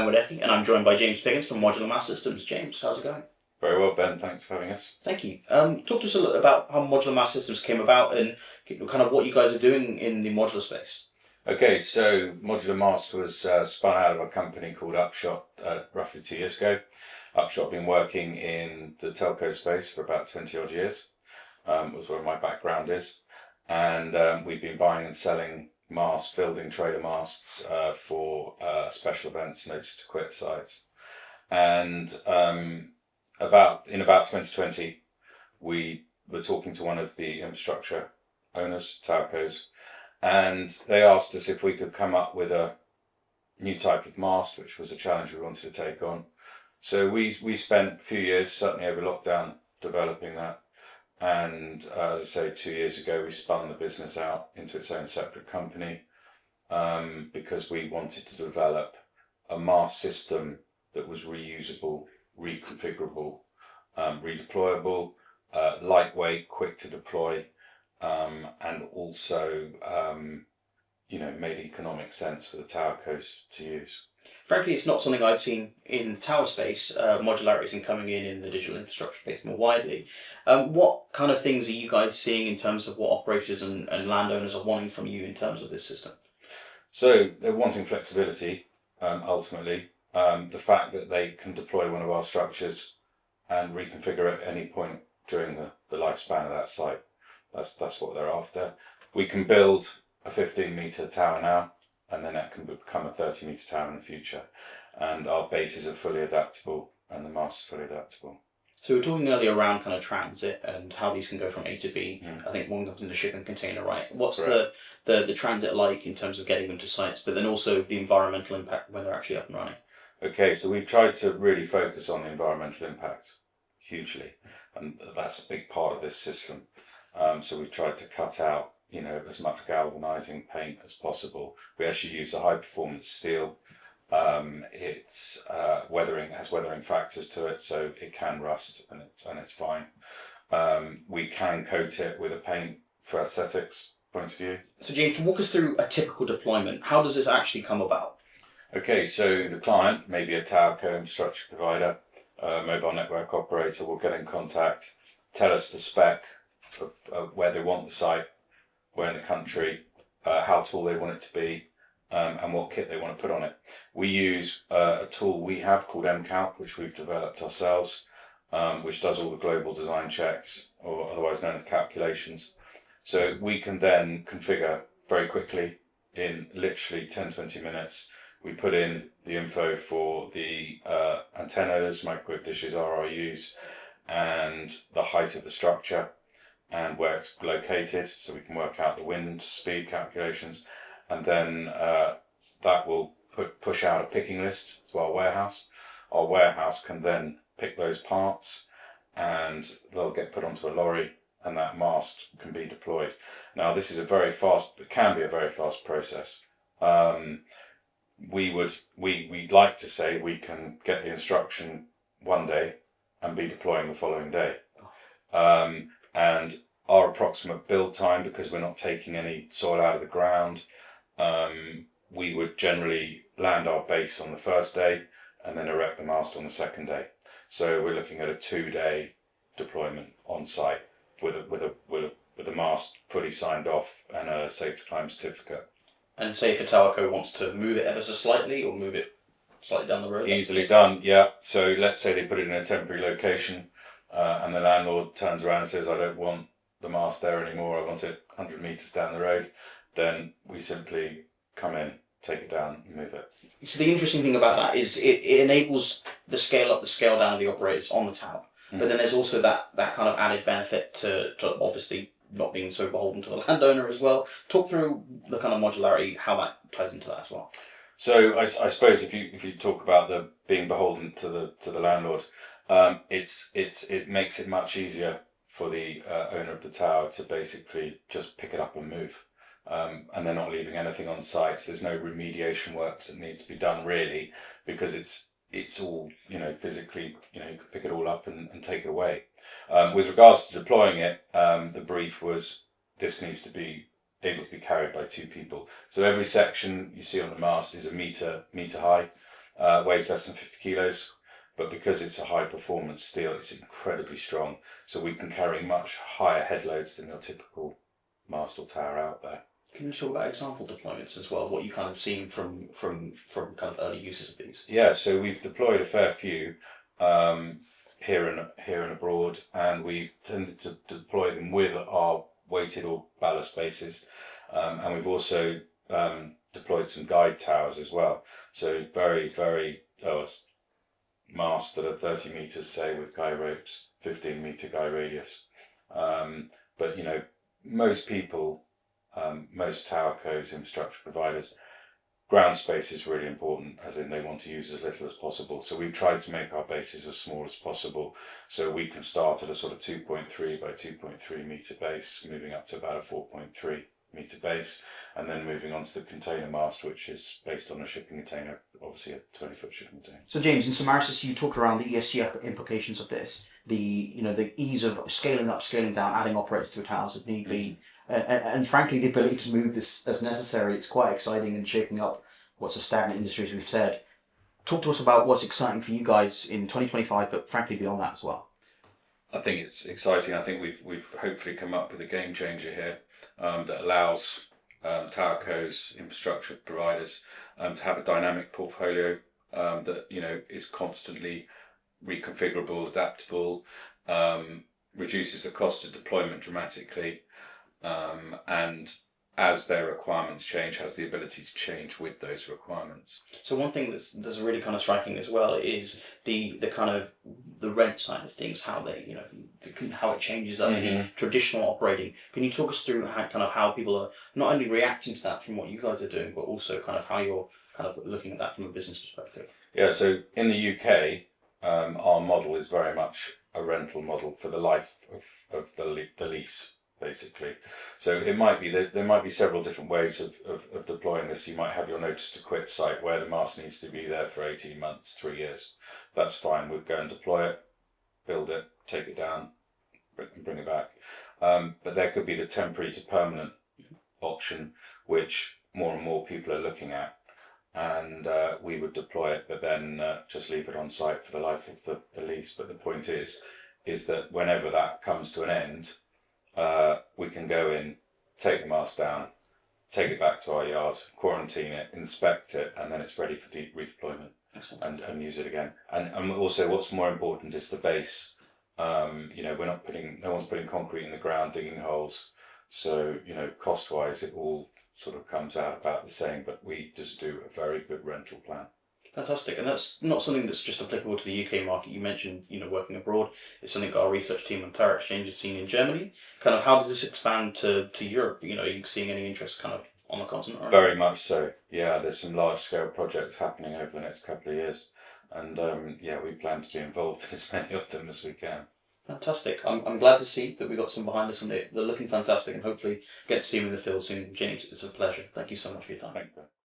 Ben Wadecki, and I'm joined by James Pickance from Modular Mast Systems. James, how's it going? Very well, Ben. Thanks for having us. Thank you. Talk to us a little about how Modular Mast Systems came about and kind of what you guys are doing in the modular space. Okay, so Modular Mast was spun out of a company called Upshot roughly 2 years ago. Upshot been working in the telco space for about 20 odd years, was where my background is. And we've been buying and selling masts, building trailer masts for special events, notice to quit sites. And about 2020, we were talking to one of the infrastructure owners, telcos, and they asked us if we could come up with a new type of mast, which was a challenge we wanted to take on. So we spent a few years, certainly over lockdown, developing that. And as I say, 2 years ago, we spun the business out into its own separate company because we wanted to develop a mast system that was reusable, reconfigurable, redeployable, lightweight, quick to deploy, and also made economic sense for the towercos to use. Frankly, it's not something I've seen in the tower space. Modularity isn't coming in the digital infrastructure space more widely. What kind of things are you guys seeing in terms of what operators and landowners are wanting from you in terms of this system? So they're wanting flexibility, ultimately. The fact that they can deploy one of our structures and reconfigure at any point during the lifespan of that site. That's what they're after. We can build a 15-metre tower now, and then that can become a 30-metre tower in the future. And our bases are fully adaptable, and the masts are fully adaptable. So we were talking earlier around kind of transit and how these can go from A to B. I think one comes in a shipping container, right? What's the transit like in terms of getting them to sites, but then also the environmental impact when they're actually up and running? Okay, so we've tried to really focus on the environmental impact hugely, and that's a big part of this system. So we've tried to cut out, as much galvanizing paint as possible. We actually use a high performance steel. It's has weathering factors to it, so it can rust and it's fine. We can coat it with a paint for aesthetics point of view. So James, walk us through a typical deployment. How does this actually come about? Okay, so the client, maybe a towerco infrastructure provider, mobile network operator, will get in contact, tell us the spec of where they want the site, where in the country, how tall they want it to be, and what kit they want to put on it. We use a tool we have called MCalc, which we've developed ourselves, which does all the global design checks, or otherwise known as calculations. So we can then configure very quickly in literally 10-20 minutes. We put in the info for the antennas, microwave dishes, RRUs, and the height of the structure and where it's located, so we can work out the wind speed calculations, and then that will push out a picking list to our warehouse. Our warehouse can then pick those parts, and they'll get put onto a lorry, and that mast can be deployed. Now, this is it can be a very fast process. We'd like to say we can get the instruction one day and be deploying the following day. And our approximate build time, because we're not taking any soil out of the ground, we would generally land our base on the first day and then erect the mast on the second day. So we're looking at a 2-day deployment on site with a mast fully signed off and a safe to climb certificate. And say if a towerco wants to move it ever so slightly or move it slightly down the road? Easily done, yeah. So let's say they put it in a temporary location and the landlord turns around and says, I don't want the mast there anymore, I want it 100 metres down the road. Then we simply come in, take it down and move it. So the interesting thing about that is it enables the scale up, the scale down of the operators on the tower. But then there's also that kind of added benefit to obviously not being so beholden to the landowner as well. Talk through the kind of modularity, how that ties into that as well. So I suppose if you talk about the being beholden to the landlord, it makes it much easier for the owner of the tower to basically just pick it up and move. And they're not leaving anything on site. So there's no remediation works that need to be done really, because it's all, physically, you can pick it all up and take it away. With regards to deploying it, the brief was this needs to be able to be carried by 2 people. So every section you see on the mast is a meter high. weighs less than 50 kilos. But because it's a high performance steel, it's incredibly strong. So we can carry much higher head loads than your typical mast or tower out there. Can you talk about example deployments as well? What you kind of seen from kind of early uses of these? Yeah, so we've deployed a fair few here and abroad, and we've tended to deploy them with our weighted or ballast bases, and we've also deployed some guide towers as well. So very masts that are 30 meters, say, with guy ropes, 15-meter guy radius. But most people, most tower codes, infrastructure providers, ground space is really important, as in they want to use as little as possible. So we've tried to make our bases as small as possible, so we can start at a sort of 2.3 by 2.3 meter base, moving up to about a 4.3 meter base, and then moving on to the container mast, which is based on a shipping container, obviously a 20-foot shipping container. So James, in Samaris, you talked around the ESG implications of this, the ease of scaling up, scaling down, adding operators to a tower if need be, and frankly the ability to move this as necessary. It's quite exciting and shaping up what's a stagnant industry, as we've said. Talk to us about what's exciting for you guys in 2025, but frankly beyond that as well. I think it's exciting. I think we've hopefully come up with a game changer here that allows towercos, infrastructure providers to have a dynamic portfolio that is constantly reconfigurable, adaptable, reduces the cost of deployment dramatically, and as their requirements change, has the ability to change with those requirements. So one thing that's really kind of striking as well is the kind of the rent side of things, how they how it changes up the traditional operating. Can you talk us through how people are not only reacting to that from what you guys are doing, but also kind of how you're kind of looking at that from a business perspective? Yeah, so in the UK, our model is very much a rental model for the life of the lease, basically. So it might be that there might be several different ways of deploying this. You might have your notice to quit site where the mast needs to be there for 18 months, 3 years. That's fine. We'll go and deploy it, build it, take it down, and bring it back. But there could be the temporary to permanent option, which more and more people are looking at. And we would deploy it, but then just leave it on site for the life of the lease. But the point is that whenever that comes to an end, we can go in, take the mast down, take it back to our yard, quarantine it, inspect it, and then it's ready for redeployment and use it again. And also, what's more important is the base. No one's putting concrete in the ground, digging holes. So cost-wise, it all sort of comes out about the same. But we just do a very good rental plan. Fantastic. And that's not something that's just applicable to the UK market. You mentioned, working abroad. It's something our research team on TowerXchange has seen in Germany. Kind of how does this expand to Europe? Are you seeing any interest kind of on the continent? Very much so. Yeah, there's some large-scale projects happening over the next couple of years. And we plan to be involved in as many of them as we can. Fantastic. I'm glad to see that we got some behind us and they're looking fantastic, and hopefully get to see them in the field soon. James, it's a pleasure. Thank you so much for your time. Thank you.